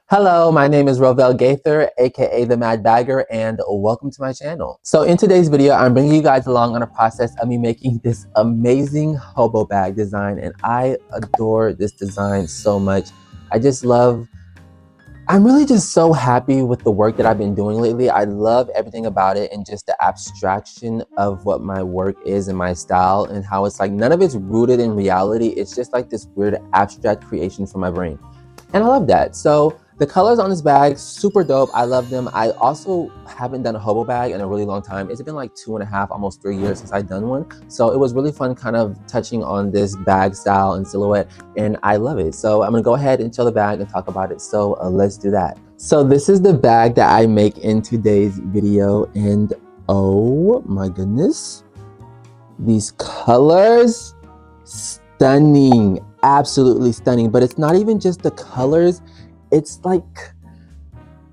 Hello, my name is Rovell Gaither, aka The Mad Bagger, and welcome to my channel. So in today's video, I'm bringing you guys along on a process of me making this amazing hobo bag design, and I adore this design so much. I'm really just so happy with the work that I've been doing lately. I love everything about it and just the abstraction of what my work is and my style and how it's like none of it's rooted in reality. It's just like this weird abstract creation from my brain. And I love that. So the colors on this bag, super dope. I love them. I also haven't done a hobo bag in a really long time. It's been like 2.5, almost 3 years since I've done one. So it was really fun kind of touching on this bag style and silhouette, and I love it. So I'm gonna go ahead and show the bag and talk about it. So let's do that. So this is the bag that I make in today's video, and oh my goodness, these colors, stunning, absolutely stunning. But it's not even just the colors, it's like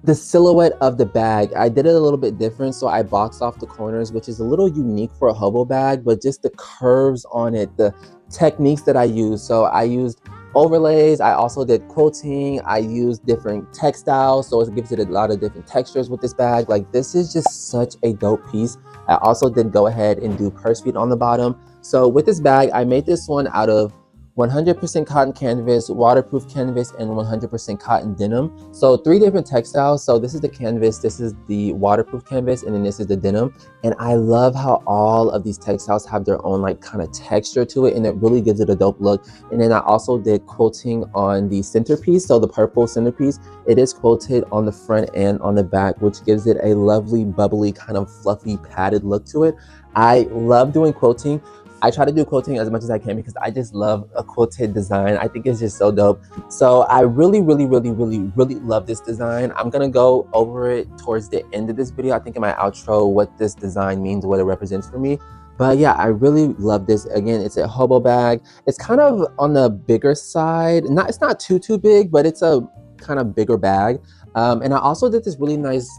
the silhouette of the bag. I did it a little bit different, so I boxed off the corners, which is a little unique for a hobo bag, but just the curves on it, the techniques that I used. So I used overlays, I also did quilting, I used different textiles, so it gives it a lot of different textures with this bag. Like, this is just such a dope piece. I also did go ahead and do purse feet on the bottom. So with this bag, I made this one out of 100% cotton canvas, waterproof canvas, and 100% cotton denim. So 3 different textiles. So this is the canvas, this is the waterproof canvas, and then this is the denim. And I love how all of these textiles have their own like kind of texture to it, and it really gives it a dope look. And then I also did quilting on the centerpiece. So the purple centerpiece, it is quilted on the front and on the back, which gives it a lovely, bubbly, kind of fluffy, padded look to it. I love doing quilting. I try to do quilting as much as I can because I just love a quilted design. I think it's just so dope. So I really love this design. I'm gonna go over it towards the end of this video. I think in my outro, what this design means, what it represents for me. But yeah, I really love this. Again, it's a hobo bag. It's kind of on the bigger side. It's not too big, but it's a kind of bigger bag. And I also did this really nice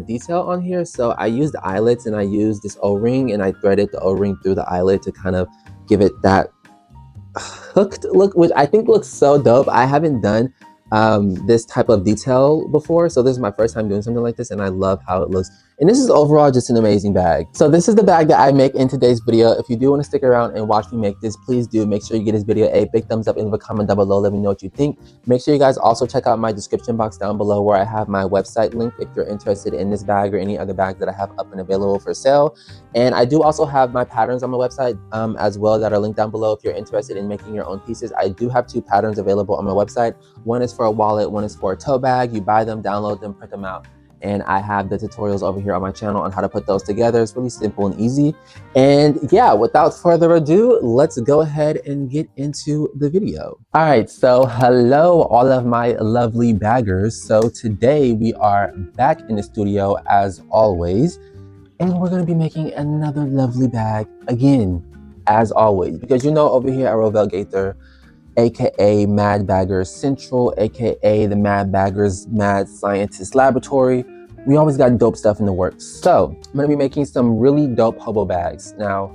detail on here. So I used the eyelets and I used this O-ring and I threaded the O-ring through the eyelet to kind of give it that hooked look, which I think looks so dope. I haven't done this type of detail before, so this is my first time doing something like this, and I love how it looks. And this is overall just an amazing bag. So this is the bag that I make in today's video. If you do want to stick around and watch me make this, please do. Make sure you give this video a big thumbs up and leave a comment down below. Let me know what you think. Make sure you guys also check out my description box down below where I have my website link if you're interested in this bag or any other bag that I have up and available for sale. And I do also have my patterns on my website as well that are linked down below if you're interested in making your own pieces. I do have 2 patterns available on my website. One is for a wallet, one is for a tote bag. You buy them, download them, print them out. And I have the tutorials over here on my channel on how to put those together. It's really simple and easy. And yeah, without further ado, let's go ahead and get into the video. All right, so hello all of my lovely baggers. So today we are back in the studio as always, and we're gonna be making another lovely bag again, as always, because you know over here at Rovell Gaither, aka Mad Baggers Central, aka the Mad Baggers Mad Scientist Laboratory, we always got dope stuff in the works. So I'm gonna be making some really dope hobo bags. Now,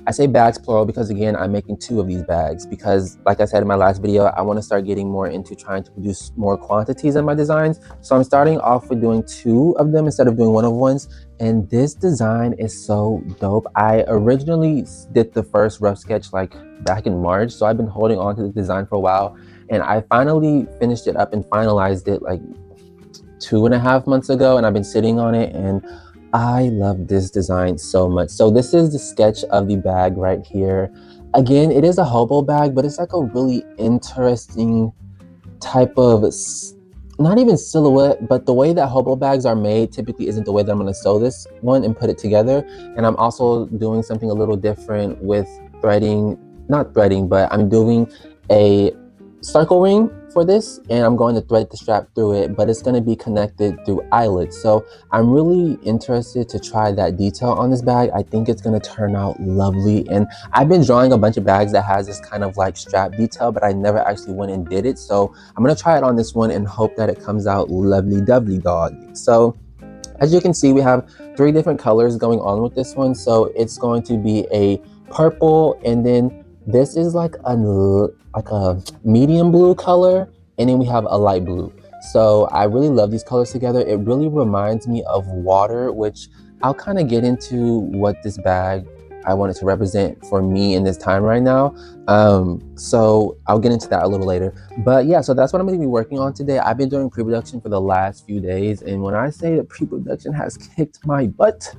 I say bags plural because again, I'm making 2 of these bags because like I said in my last video, I wanna start getting more into trying to produce more quantities in my designs. So I'm starting off with doing 2 of them instead of doing 1 of ones. And this design is so dope. I originally did the first rough sketch like back in March, so I've been holding on to the design for a while, and I finally finished it up and finalized it like 2.5 months ago, and I've been sitting on it, and I love this design so much. So this is the sketch of the bag right here. Again, it is a hobo bag, but it's like a really interesting type of, not even silhouette, but the way that hobo bags are made typically isn't the way that I'm going to sew this one and put it together. And I'm also doing something a little different with threading, not threading, but I'm doing a circle ring for this, and I'm going to thread the strap through it, but it's going to be connected through eyelets. So I'm really interested to try that detail on this bag. I think it's going to turn out lovely. And I've been drawing a bunch of bags that has this kind of like strap detail, but I never actually went and did it. So I'm going to try it on this one and hope that it comes out lovely dovely dog. So as you can see, we have 3 different colors going on with this one. So it's going to be a purple, and then this is like a medium blue color, and then we have a light blue. So I really love these colors together. It really reminds me of water, which I'll kind of get into what this bag I want it to represent for me in this time right now. So I'll get into that a little later. But yeah, so that's what I'm going to be working on today. I've been doing pre-production for the last few days, and when I say that pre-production has kicked my butt,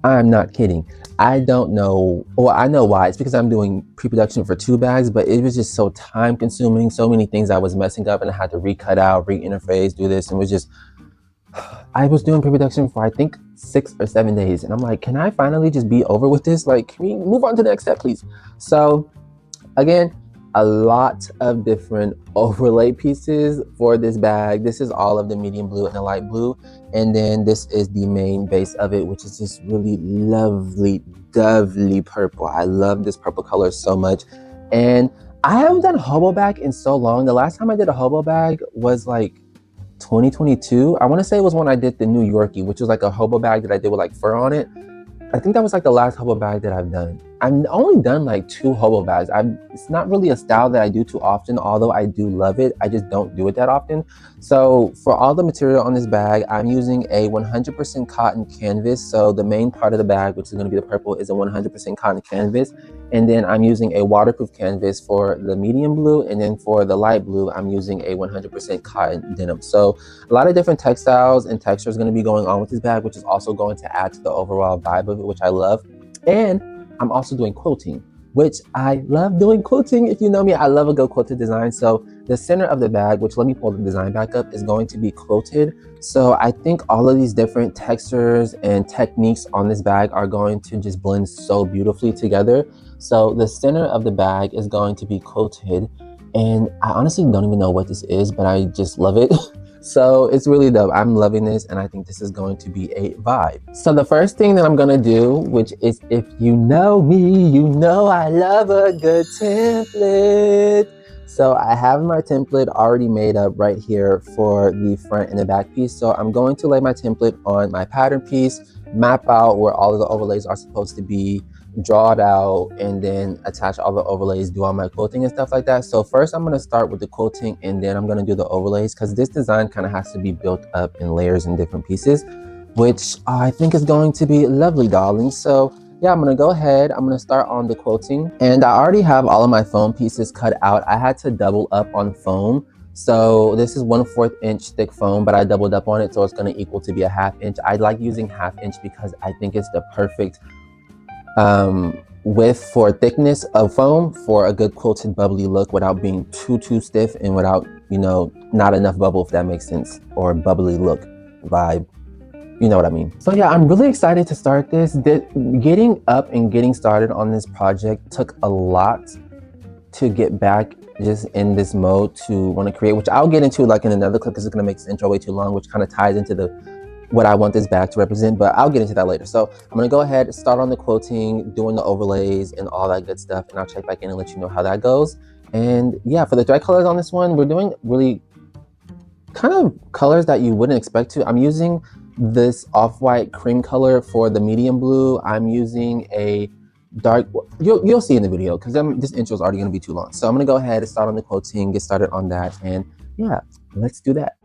I'm not kidding. I don't know, well, I know why. It's because I'm doing pre-production for 2 bags, but it was just so time consuming, so many things I was messing up and I had to recut out, re-interface, do this, and it was just, I was doing pre-production for I think 6 or 7 days, and I'm like, can I finally just be over with this? Like, can we move on to the next step, please? So again, a lot of different overlay pieces for this bag. This is all of the medium blue and the light blue. And then this is the main base of it, which is this really lovely, lovely purple. I love this purple color so much. And I haven't done a hobo bag in so long. The last time I did a hobo bag was like 2022. I want to say it was when I did the New Yorkie, which was like a hobo bag that I did with like fur on it. I think that was like the last hobo bag that I've done. I've only done like 2 hobo bags. It's not really a style that I do too often, although I do love it. I just don't do it that often. So for all the material on this bag, I'm using a 100% cotton canvas. So the main part of the bag, which is going to be the purple, is a 100% cotton canvas. And then I'm using a waterproof canvas for the medium blue. And then for the light blue, I'm using a 100% cotton denim. So a lot of different textiles and textures going to be going on with this bag, which is also going to add to the overall vibe of it, which I love. And I'm also doing quilting, which I love doing quilting. If you know me, I love a good quilted design. So the center of the bag, which let me pull the design back up, is going to be quilted. So I think all of these different textures and techniques on this bag are going to just blend so beautifully together. So the center of the bag is going to be quilted. And I honestly don't even know what this is, but I just love it. So it's really dope. I'm loving this, and I think this is going to be a vibe. So the first thing that I'm gonna do, which is, if you know me, you know I love a good template. So I have my template already made up right here for the front and the back piece. So I'm going to lay my template on my pattern piece, map out where all of the overlays are supposed to be, draw it out, and then attach all the overlays, do all my quilting and stuff like that. So first I'm going to start with the quilting, and then I'm going to do the overlays, because this design kind of has to be built up in layers and different pieces, which I think is going to be lovely, darling. So yeah, I'm going to go ahead. I'm going to start on the quilting, and I already have all of my foam pieces cut out. I had to double up on foam. So this is 1/4 inch thick foam, but I doubled up on it, so it's going to equal to be a 1/2 inch. I like using 1/2 inch because I think it's the perfect width for thickness of foam for a good quilted bubbly look without being too stiff, and without, you know, not enough bubble, if that makes sense, or bubbly look vibe. You know what I mean? So yeah, I'm really excited to start this. Getting up and getting started on this project took a lot to get back just in this mode to want to create, which I'll get into like in another clip, because it's going to make this intro way too long, which kind of ties into what I want this bag to represent, but I'll get into that later. So I'm gonna go ahead and start on the quilting, doing the overlays and all that good stuff, and I'll check back in and let you know how that goes. And yeah, for the thread colors on this one, we're doing really kind of colors that you wouldn't expect to. I'm using this off-white cream color for the medium blue. I'm using a dark, you'll see in the video, because this intro is already gonna be too long. So I'm gonna go ahead and start on the quilting, get started on that, and yeah, let's do that.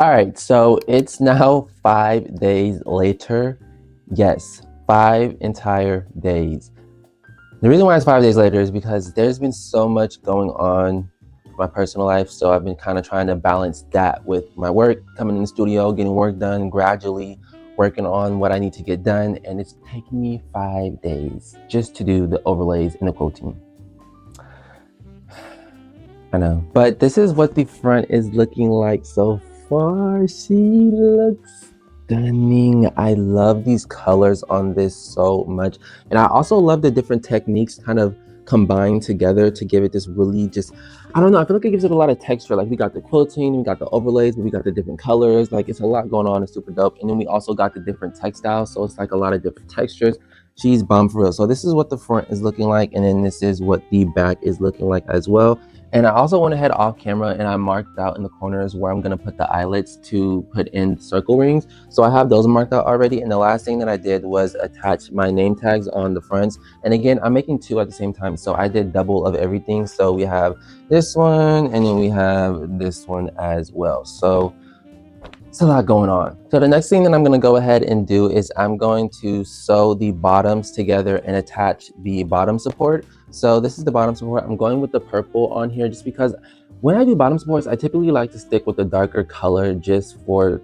All right, so it's now 5 days later. Yes, 5 entire days. The reason why it's 5 days later is because there's been so much going on in my personal life. So I've been kind of trying to balance that with my work, coming in the studio, getting work done, gradually working on what I need to get done. And it's taking me 5 days just to do the overlays and the quilting. I know, but this is what the front is looking like so far. She looks stunning. I love these colors on this so much. And I also love the different techniques kind of combined together to give it this really just, I don't know, I feel like it gives it a lot of texture. Like we got the quilting, we got the overlays, but we got the different colors. Like it's a lot going on. It's super dope. And then we also got the different textiles. So it's like a lot of different textures. She's bomb for real. So this is what the front is looking like. And then this is what the back is looking like as well. And I also went ahead off camera and I marked out in the corners where I'm gonna put the eyelets to put in circle rings. So I have those marked out already. And the last thing that I did was attach my name tags on the fronts. And again, I'm making two at the same time. So I did double of everything. So we have this one and then we have this one as well. So it's a lot going on. So the next thing that I'm gonna go ahead and do is I'm going to sew the bottoms together and attach the bottom support. So this is the bottom support. I'm going with the purple on here just because when I do bottom supports, I typically like to stick with the darker color just for,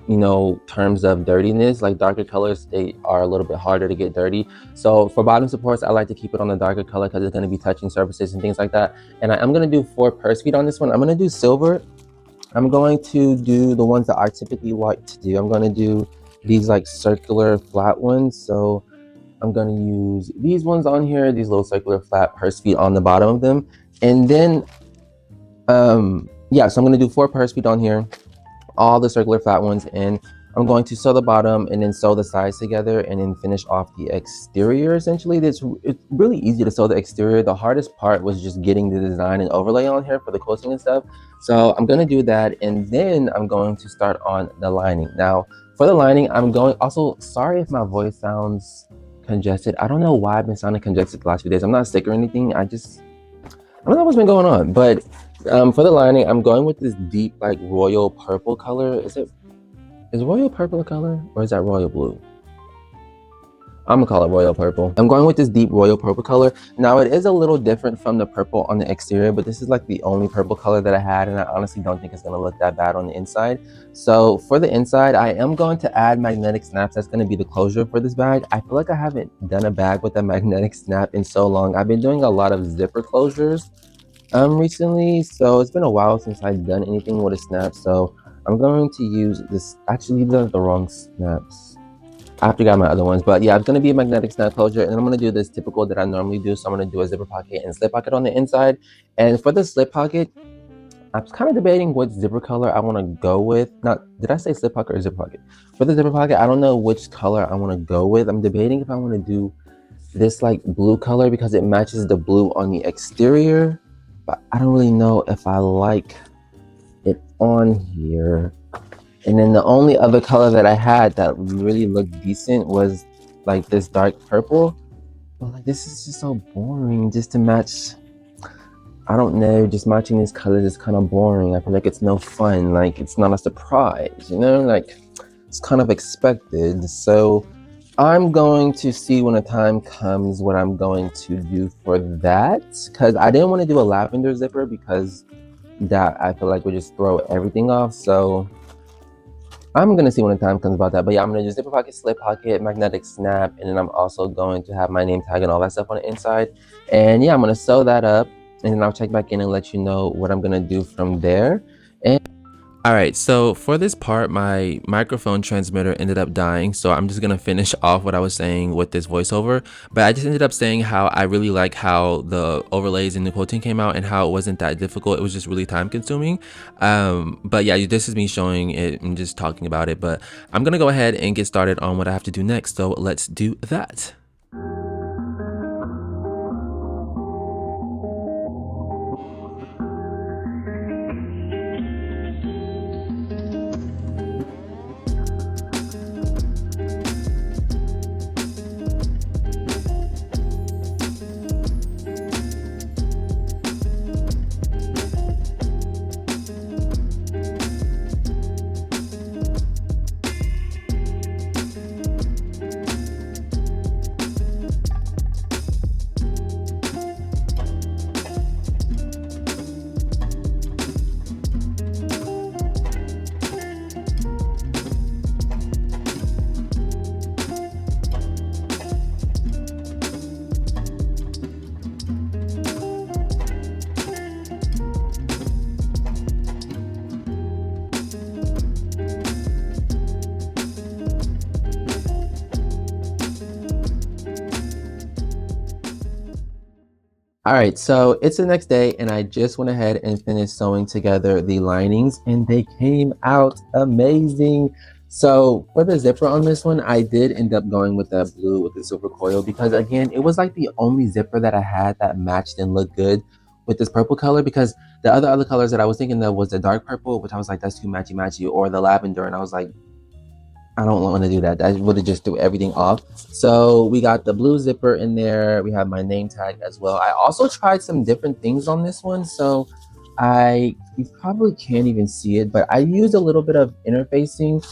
you know, terms of dirtiness. Like darker colors, they are a little bit harder to get dirty. So for bottom supports, I like to keep it on the darker color because it's gonna be touching surfaces and things like that. And I'm gonna do 4 purse feet on this one. I'm gonna do silver. I'm going to do the ones that I typically like to do. I'm going to do these like circular flat ones. So I'm going to use these ones on here, these little circular flat purse feet on the bottom of them. And then, yeah, so I'm going to do 4 purse feet on here, all the circular flat ones. And I'm going to sew the bottom and then sew the sides together and then finish off the exterior. Essentially, it's really easy to sew the exterior. The hardest part was just getting the design and overlay on here for the quilting and stuff. So I'm going to do that and then I'm going to start on the lining. Now for the lining, I'm going, also sorry if my voice sounds congested. I don't know why I've been sounding congested the last few days. I'm not sick or anything. I don't know what's been going on. But for the lining, I'm going with this deep like royal purple color. Is royal purple a color or is that royal blue? I'm gonna call it royal purple. I'm going with this deep royal purple color. Now it is a little different from the purple on the exterior, but this is like the only purple color that I had, and I honestly don't think it's gonna look that bad on the inside. So for the inside, I am going to add magnetic snaps. That's gonna be the closure for this bag. I feel like I haven't done a bag with a magnetic snap in so long. I've been doing a lot of zipper closures recently, so it's been a while since I've done anything with a snap. So I'm going to use this. Actually, these are the wrong snaps. I have to grab my other ones, but yeah, it's going to be a magnetic snap closure, and I'm going to do this typical that I normally do. So I'm going to do a zipper pocket and slip pocket on the inside. And for the slip pocket, I was kind of debating what zipper color I want to go with. Did I say slip pocket or zipper pocket? For the zipper pocket, I don't know which color I want to go with. I'm debating if I want to do this like blue color because it matches the blue on the exterior, but I don't really know if I like it on here. And then the only other color that I had that really looked decent was like this dark purple, but like this is just so boring just to match. I don't know, just matching these colors is kind of boring. I feel like it's no fun, like it's not a surprise, you know, like it's kind of expected. So I'm going to see when the time comes what I'm going to do for that, because I didn't want to do a lavender zipper because that I feel like would just throw everything off. So I'm gonna see when the time comes about that. But yeah, I'm gonna do zipper pocket, slip pocket, magnetic snap, and then I'm also going to have my name tag and all that stuff on the inside. And yeah, I'm gonna sew that up and then I'll check back in and let you know what I'm gonna do from there. All right, so for this part, my microphone transmitter ended up dying, so I'm just gonna finish off what I was saying with this voiceover. But I just ended up saying how I really like how the overlays in the quilting came out and how it wasn't that difficult. It was just really time consuming. But yeah, this is me showing it and just talking about it. But I'm gonna go ahead and get started on what I have to do next, so let's do that. All right, so it's the next day and I just went ahead and finished sewing together the linings and they came out amazing. So for the zipper on this one, I did end up going with that blue with the silver coil because again, it was like the only zipper that I had that matched and looked good with this purple color, because the other colors that I was thinking of was the dark purple, which I was like, that's too matchy matchy, or the lavender, and I was like, I don't want to do that. That would have just threw everything off. So we got the blue zipper in there. We have my name tag as well. I also tried some different things on this one. So you probably can't even see it, but I used a little bit of interfacing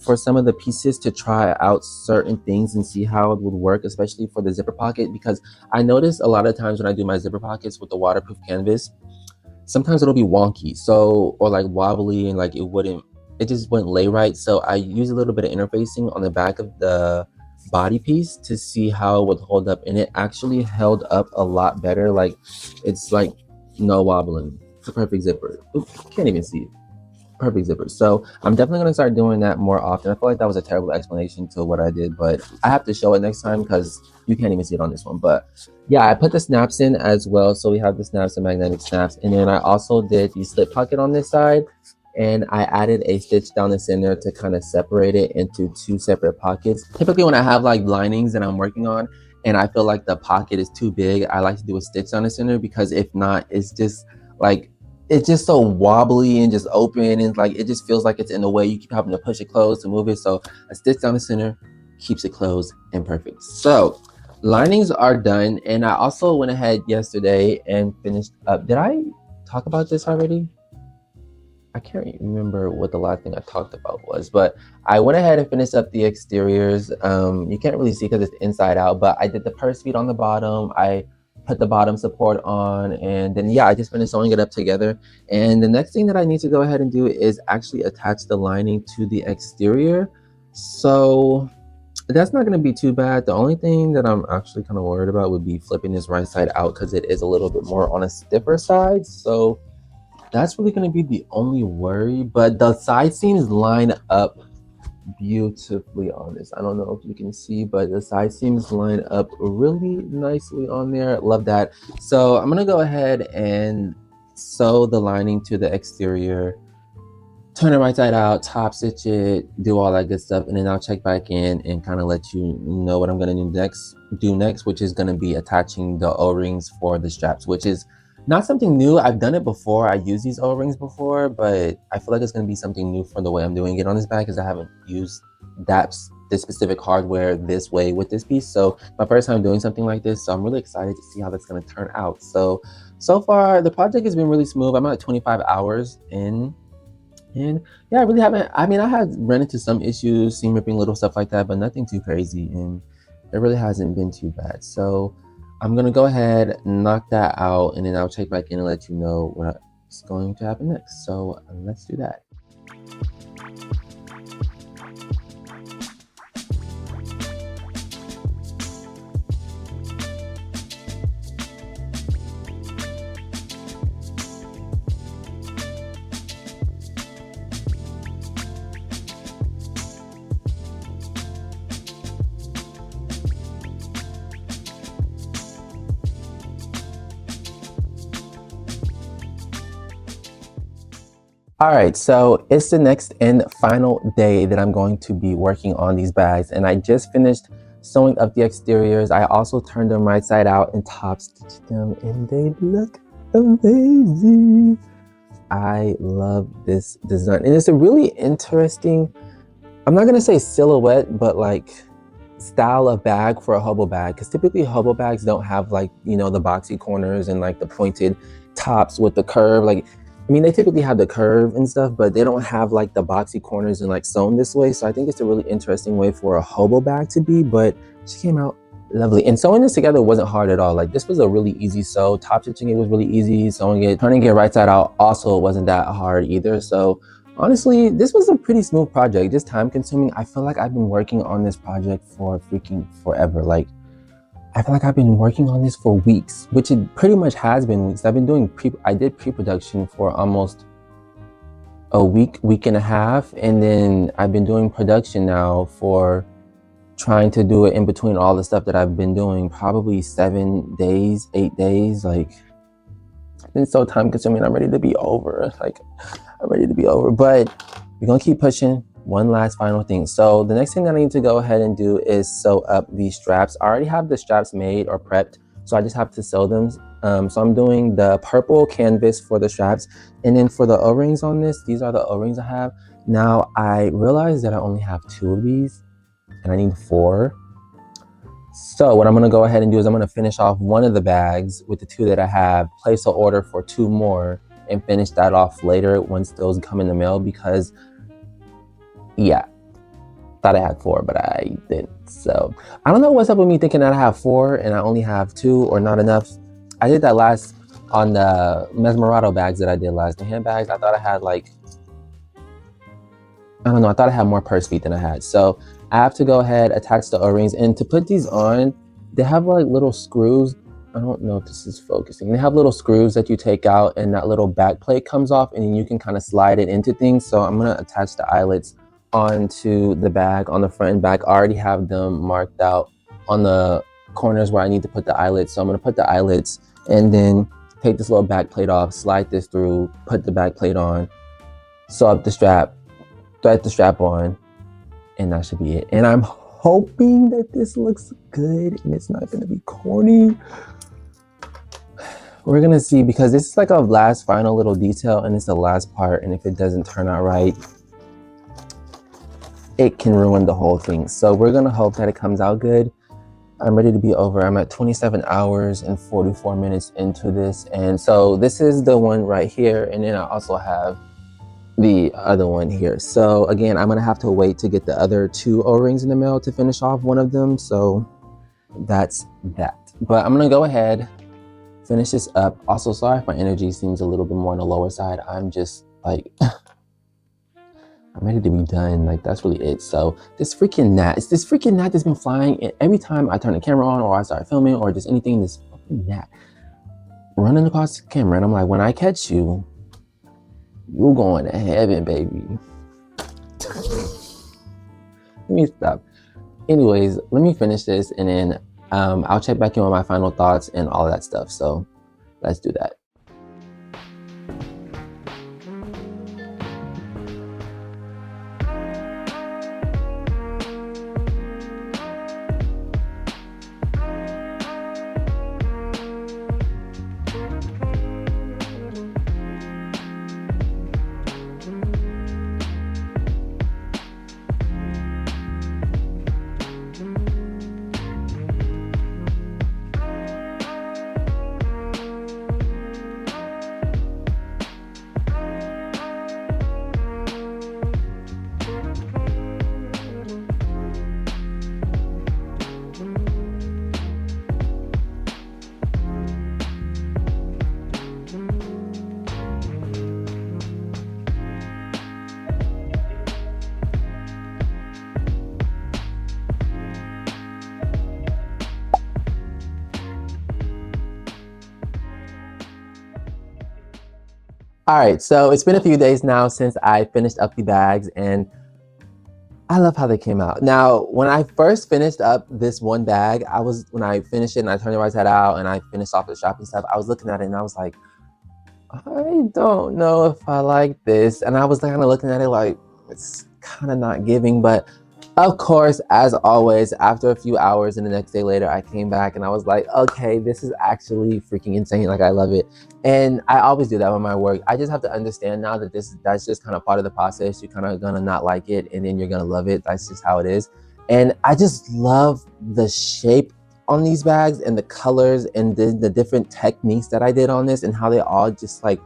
for some of the pieces to try out certain things and see how it would work, especially for the zipper pocket, because I noticed a lot of times when I do my zipper pockets with the waterproof canvas, sometimes it'll be wonky, so, or like wobbly, and like it just wouldn't lay right. So I use a little bit of interfacing on the back of the body piece to see how it would hold up, and it actually held up a lot better. Like it's like no wobbling. It's a perfect zipper. Oops, can't even see it. Perfect zipper. So I'm definitely going to start doing that more often. I feel like that was a terrible explanation to what I did, but I have to show it next time because you can't even see it on this one. But yeah, I put the snaps in as well. So we have the snaps and magnetic snaps, and then I also did the slip pocket on this side, and I added a stitch down the center to kind of separate it into two separate pockets. Typically when I have like linings that I'm working on and I feel like the pocket is too big, I like to do a stitch down the center, because if not, it's just like, it's just so wobbly and just open, and like it just feels like it's in the way. You keep having to push it closed to move it. So a stitch down the center keeps it closed and perfect. So linings are done, and I also went ahead yesterday and finished up. Did I talk about this already? I can't remember what the last thing I talked about was, but I went ahead and finished up the exteriors. You can't really see because it's inside out, but I did the purse feet on the bottom. I put the bottom support on, and then yeah, I just finished sewing it up together. And the next thing that I need to go ahead and do is actually attach the lining to the exterior. So that's not going to be too bad. The only thing that I'm actually kind of worried about would be flipping this right side out, because it is a little bit more on a stiffer side. So that's really going to be the only worry, but the side seams line up beautifully on this. I don't know if you can see, but the side seams line up really nicely on there. Love that. So I'm going to go ahead and sew the lining to the exterior, turn it right side out, top stitch it, do all that good stuff, and then I'll check back in and kind of let you know what I'm going to do next, which is going to be attaching the O-rings for the straps, which is not something new. I've done it before. I used these O-rings before, but I feel like it's going to be something new for the way I'm doing it on this bag, because I haven't used this specific hardware this way with this piece. So my first time doing something like this, so I'm really excited to see how that's going to turn out. So far the project has been really smooth. I'm at 25 hours in, and yeah, I really haven't, I mean, I had run into some issues, seam ripping, little stuff like that, but nothing too crazy, and it really hasn't been too bad. So I'm gonna go ahead, knock that out, and then I'll check back in and let you know what's going to happen next. So let's do that. All right, so it's the next and final day that I'm going to be working on these bags, and I just finished sewing up the exteriors. I also turned them right side out and top stitched them, and they look amazing. I love this design, and it's a really interesting, I'm not gonna say silhouette, but like style of bag for a hobo bag, because typically hobo bags don't have, like, you know, the boxy corners and like the pointed tops with the curve. Like, I mean, they typically have the curve and stuff, but they don't have like the boxy corners and like sewn this way. So I think it's a really interesting way for a hobo bag to be, but she came out lovely. And sewing this together wasn't hard at all. Like, this was a really easy sew. Top stitching it was really easy. Sewing it, turning it right side out also wasn't that hard either. So honestly, this was a pretty smooth project, just time consuming. I feel like I've been working on this project for freaking forever. Like, I feel like I've been working on this for weeks, which it pretty much has been weeks. I've been doing I did pre-production for almost a week and a half, and then I've been doing production now for trying to do it in between all the stuff that I've been doing, probably 7 days, 8 days. Like, it's been so time consuming. I'm ready to be over. Like, I'm ready to be over, but we're gonna keep pushing. One last final thing. So the next thing that I need to go ahead and do is sew up these straps. I already have the straps made or prepped, so I just have to sew them. So I'm doing the purple canvas for the straps, and then for the O-rings on this, these are the O-rings I have. Now I realized that I only have 2 of these and I need 4. So what I'm gonna go ahead and do is I'm gonna finish off one of the bags with the 2 that I have, place an order for 2 more, and finish that off later once those come in the mail, because yeah, thought I had 4, but I didn't. So I don't know what's up with me thinking that I have 4 and I only have 2 or not enough. I did that last on the Mesmerado bags that I did last, the handbags. I thought I had like, I don't know, I thought I had more purse feet than I had. So I have to go ahead, attach the O-rings, and to put these on, they have like little screws. I don't know if this is focusing. They have little screws that you take out, and that little back plate comes off, and then you can kind of slide it into things. So I'm gonna attach the eyelets onto the bag on the front and back. I already have them marked out on the corners where I need to put the eyelets. So I'm gonna put the eyelets and then take this little back plate off, slide this through, put the back plate on, sew up the strap, thread the strap on, and that should be it. And I'm hoping that this looks good and it's not gonna be corny. We're gonna see, because this is like a last final little detail and it's the last part, and if it doesn't turn out right, it can ruin the whole thing. So we're gonna hope that it comes out good. I'm ready to be over. I'm at 27 hours and 44 minutes into this. And so this is the one right here. And then I also have the other one here. So again, I'm gonna have to wait to get the other 2 O-rings in the mail to finish off one of them. So that's that. But I'm gonna go ahead, finish this up. Also, sorry if my energy seems a little bit more on the lower side. I'm just like, I'm ready to be done. Like, that's really it. So this freaking gnat, it's this freaking gnat that's been flying, and every time I turn the camera on or I start filming or just anything, this fucking gnat running across the camera. And I'm like, when I catch you, you're going to heaven, baby. Let me stop. Anyways, let me finish this, and then I'll check back in on my final thoughts and all of that stuff. So let's do that. All right, so it's been a few days now since I finished up the bags, and I love how they came out. Now, when I first finished up this one bag, when I finished it and I turned the right side out and I finished off the shopping stuff, I was looking at it and I was like, I don't know if I like this. And I was kind of looking at it like, it's kind of not giving. But of course, as always, after a few hours and the next day later, I came back and I was like, okay, this is actually freaking insane. Like, I love it. And I always do that with my work. I just have to understand now that that's just kind of part of the process. You're kind of gonna not like it and then you're gonna love it. That's just how it is. And I just love the shape on these bags and the colors and the different techniques that I did on this and how they all just like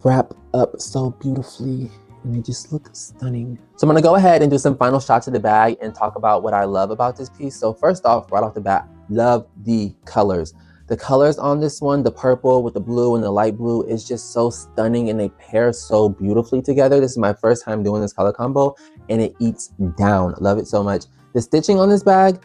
wrap up so beautifully. And they just look stunning. So I'm gonna go ahead and do some final shots of the bag and talk about what I love about this piece. So first off, right off the bat, love the colors. The colors on this one, the purple with the blue and the light blue, is just so stunning and they pair so beautifully together. This is my first time doing this color combo and it eats down. Love it so much. The stitching on this bag,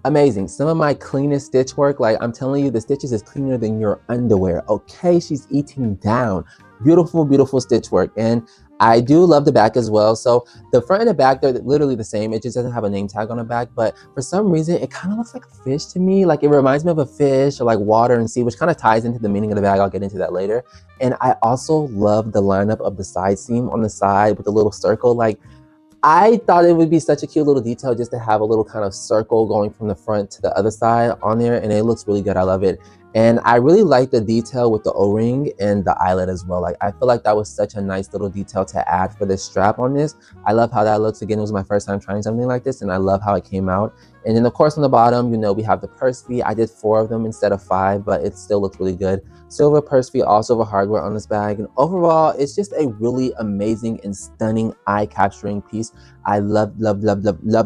amazing. Some of my cleanest stitch work, like I'm telling you, the stitches is cleaner than your underwear. Okay, she's eating down. Beautiful, beautiful stitch work. And I do love the back as well. So the front and the back, they're literally the same. It just doesn't have a name tag on the back, but for some reason, it kind of looks like a fish to me. Like it reminds me of a fish or like water and sea, which kind of ties into the meaning of the bag. I'll get into that later. And I also love the lineup of the side seam on the side with the little circle. Like I thought it would be such a cute little detail just to have a little kind of circle going from the front to the other side on there, and it looks really good. I love it. And I really like the detail with the O-ring and the eyelet as well. Like I feel like that was such a nice little detail to add for this strap on this. I love how that looks. Again, it was my first time trying something like this, and I love how it came out. And then of course on the bottom, you know, we have the purse feet. I did 4 of them instead of 5, but it still looks really good. Silver purse feet, all silver hardware on this bag. And overall, it's just a really amazing and stunning eye-capturing piece. I love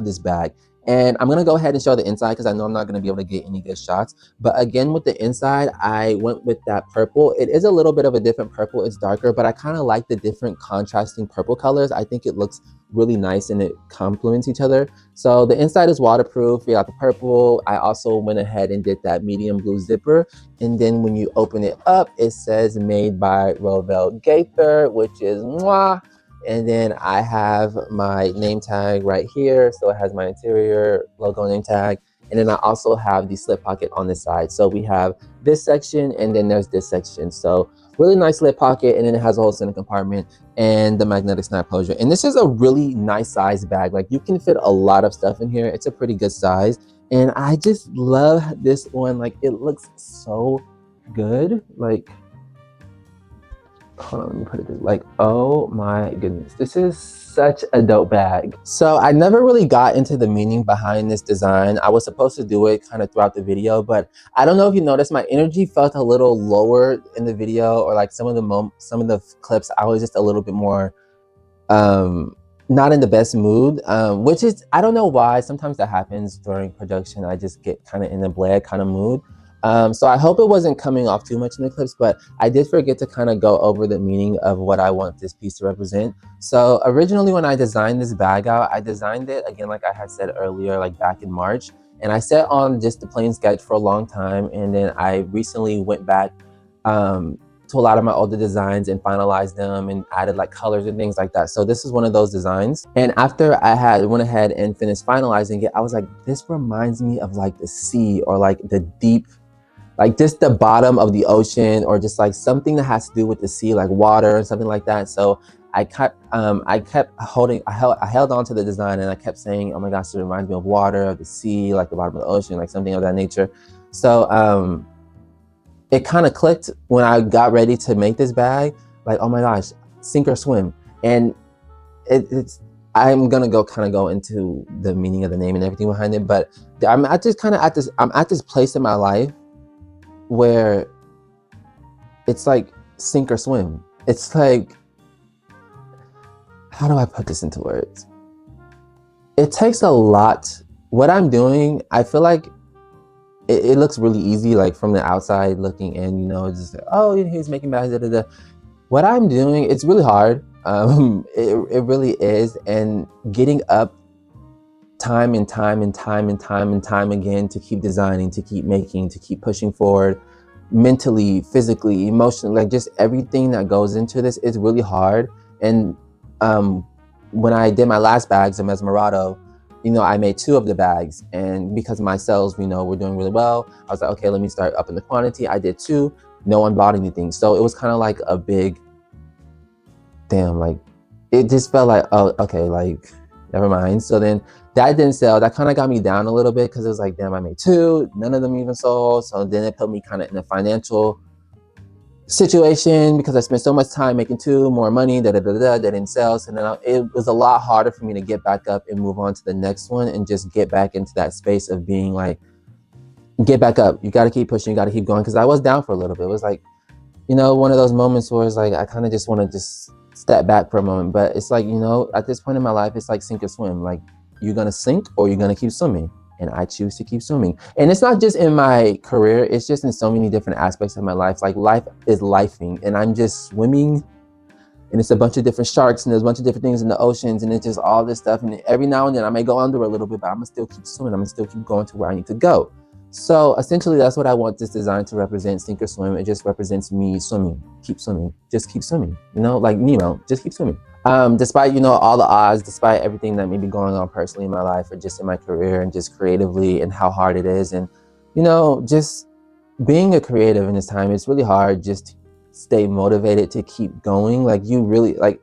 this bag. And I'm gonna go ahead and show the inside because I know I'm not gonna be able to get any good shots. But again, with the inside, I went with that purple. It is a little bit of a different purple. It's darker, but I kind of like the different contrasting purple colors. I think it looks really nice and it complements each other. So the inside is waterproof. We got the purple. I also went ahead and did that medium blue zipper. And then when you open it up, it says made by Rovell Gaither, which is mwah. And then I have my name tag right here. So it has my interior logo name tag. And then I also have the slip pocket on this side. So we have this section and then there's this section. So really nice slip pocket, and then it has a whole center compartment and the magnetic snap closure. And this is a really nice size bag. Like you can fit a lot of stuff in here. It's a pretty good size. And I just love this one. Like it looks so good. Like, hold on, let me put it this, like, oh my goodness, this is such a dope bag. So I never really got into the meaning behind this design. I was supposed to do it kind of throughout the video, but I don't know if you noticed, my energy felt a little lower in the video, or like some of the clips I was just a little bit more not in the best mood, which is, I don't know why, sometimes that happens during production. I just get kind of in a bland kind of mood. So I hope it wasn't coming off too much in the clips, but I did forget to kind of go over the meaning of what I want this piece to represent. So originally when I designed this bag out, I designed it, again, like I had said earlier, like back in March, and I set on just the plain sketch for a long time. And then I recently went back to a lot of my older designs and finalized them and added like colors and things like that. So this is one of those designs. And after I had went ahead and finished finalizing it, I was like, this reminds me of like the sea, or like the deep, like just the bottom of the ocean, or just like something that has to do with the sea, like water and something like that. So I kept holding, I held on to the design, and I kept saying, oh my gosh, it reminds me of water, of the sea, like the bottom of the ocean, like something of that nature. So it kind of clicked when I got ready to make this bag, like, oh my gosh, sink or swim. And I'm gonna go into the meaning of the name and everything behind it, but I'm at this place in my life where it's like sink or swim. It's like, how do I put this into words? It takes a lot. What I'm doing, I feel like it looks really easy, like from the outside looking in, you know, just like, oh, he's making bags, da, da, da. What I'm doing, it's really hard. It really is. And getting up time and time again to keep designing, to keep making, to keep pushing forward, mentally, physically, emotionally, like just everything that goes into this is really hard. And when I did my last bags of Mesmerado, you know, I made 2 of the bags, and because my sales, you know, were doing really well, I was like, okay, let me start upping the quantity. I did 2, no one bought anything. So it was kind of like a big, damn, like, it just felt like, oh, okay, like, never mind. So then that didn't sell. That kind of got me down a little bit, because it was like, damn, I made 2, none of them even sold. So then it put me kind of in a financial situation, because I spent so much time making 2, more money, that didn't sell. So then it was a lot harder for me to get back up and move on to the next one, and just get back into that space of being like, get back up. You got to keep pushing. You got to keep going. Because I was down for a little bit. It was like, you know, one of those moments where it's like, I kind of just want to just step back for a moment. But it's like, you know, at this point in my life, it's like sink or swim. Like, you're going to sink or you're going to keep swimming. And I choose to keep swimming. And it's not just in my career, it's just in so many different aspects of my life. Like, life is lifing, and I'm just swimming, and it's a bunch of different sharks, and there's a bunch of different things in the oceans, and it's just all this stuff. And every now and then I may go under a little bit, but I'm gonna still keep swimming. I'm gonna still keep going to where I need to go. So essentially, that's what I want this design to represent, sink or swim. It just represents me swimming, just keep swimming, you know, like Nemo, just keep swimming. Despite, you know, all the odds, despite everything that may be going on personally in my life or just in my career and just creatively and how hard it is. And, you know, just being a creative in this time, it's really hard just to stay motivated to keep going. Like you really, like,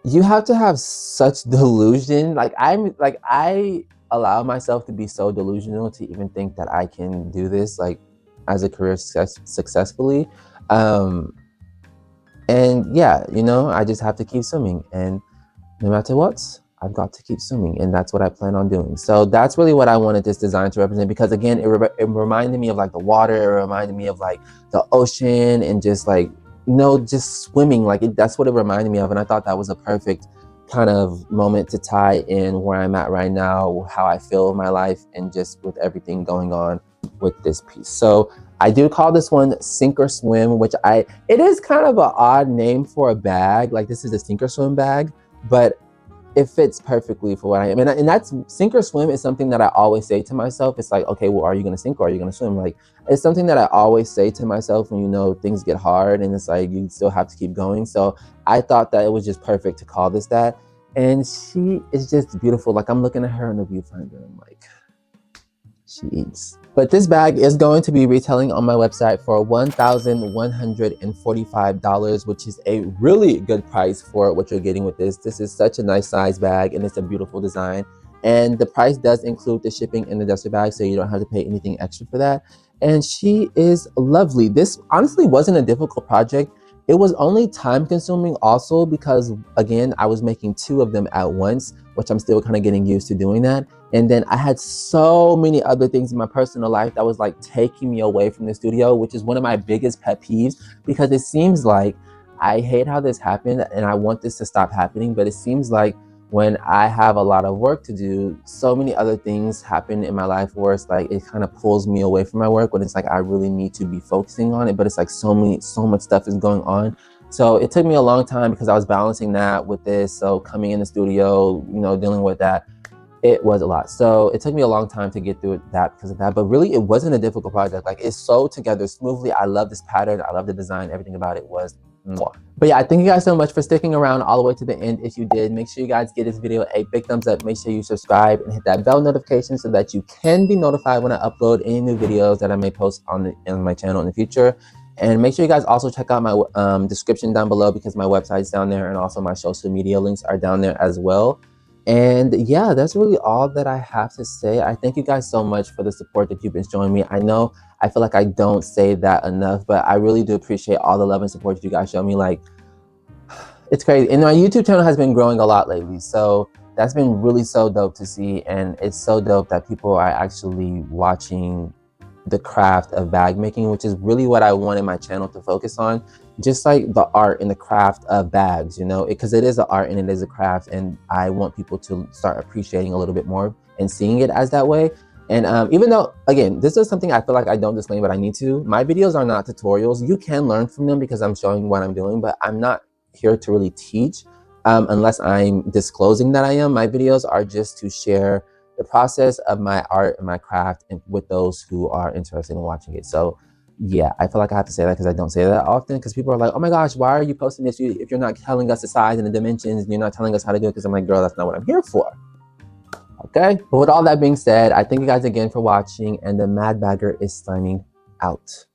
you have to have such delusion. Like I allow myself to be so delusional to even think that I can do this, like as a career successfully. Um, and yeah, you know, I just have to keep swimming, and no matter what, I've got to keep swimming, and that's what I plan on doing. So that's really what I wanted this design to represent, because again, it reminded me of like the water, it reminded me of like the ocean, and just like, you know, just swimming, like that's what it reminded me of. And I thought that was a perfect kind of moment to tie in where I'm at right now, how I feel in my life, and just with everything going on with this piece. So I do call this one Sink or Swim, which it is kind of an odd name for a bag. Like this is a sink or swim bag, but it fits perfectly for what I am. And that's, sink or swim is something that I always say to myself. It's like, okay, well, are you gonna sink or are you gonna swim? Like, it's something that I always say to myself when, you know, things get hard and it's like, you still have to keep going. So I thought that it was just perfect to call this that. And she is just beautiful. Like I'm looking at her in the viewfinder, I'm like, she eats. But this bag is going to be retailing on my website for $1,145, which is a really good price for what you're getting with this. This is such a nice size bag and it's a beautiful design. And the price does include the shipping and the duster bag, so you don't have to pay anything extra for that. And she is lovely. This honestly wasn't a difficult project. It was only time consuming also because, again, I was making 2 of them at once, which I'm still kind of getting used to doing that. And then I had so many other things in my personal life that was like taking me away from the studio, which is one of my biggest pet peeves, because it seems like, I hate how this happened and I want this to stop happening, but it seems like when I have a lot of work to do, so many other things happen in my life where it's like, it kind of pulls me away from my work when it's like, I really need to be focusing on it, but it's like so much stuff is going on. So it took me a long time because I was balancing that with this. So coming in the studio, you know, dealing with that, it was a lot. So it took me a long time to get through that because of that, but really it wasn't a difficult project. Like it sewed together smoothly. I love this pattern. I love the design. Everything about it was mwah. But yeah, I thank you guys so much for sticking around all the way to the end. If you did, make sure you guys give this video a big thumbs up. Make sure you subscribe and hit that bell notification so that you can be notified when I upload any new videos that I may post on my channel in the future. And make sure you guys also check out my description down below, because my website's down there and also my social media links are down there as well. And yeah, that's really all that I have to say. I thank you guys so much for the support that you've been showing me. I know I feel like I don't say that enough, but I really do appreciate all the love and support that you guys show me. Like, it's crazy. And my YouTube channel has been growing a lot lately. So that's been really so dope to see. And it's so dope that people are actually watching the craft of bag making, which is really what I wanted my channel to focus on. Just like the art and the craft of bags, you know, because it is an art and it is a craft, and I want people to start appreciating a little bit more and seeing it as that way. And even though, again, this is something I feel like I don't disclaim, but I need to. My videos are not tutorials. You can learn from them because I'm showing what I'm doing, but I'm not here to really teach unless I'm disclosing that I am. My videos are just to share the process of my art and my craft and with those who are interested in watching it. So yeah, I feel like I have to say that because I don't say that often, because people are like, oh my gosh, why are you posting this if you're not telling us the size and the dimensions and you're not telling us how to do it? Because I'm like, girl, that's not what I'm here for. Okay, but with all that being said, I thank you guys again for watching, and the Mad Bagger is signing out.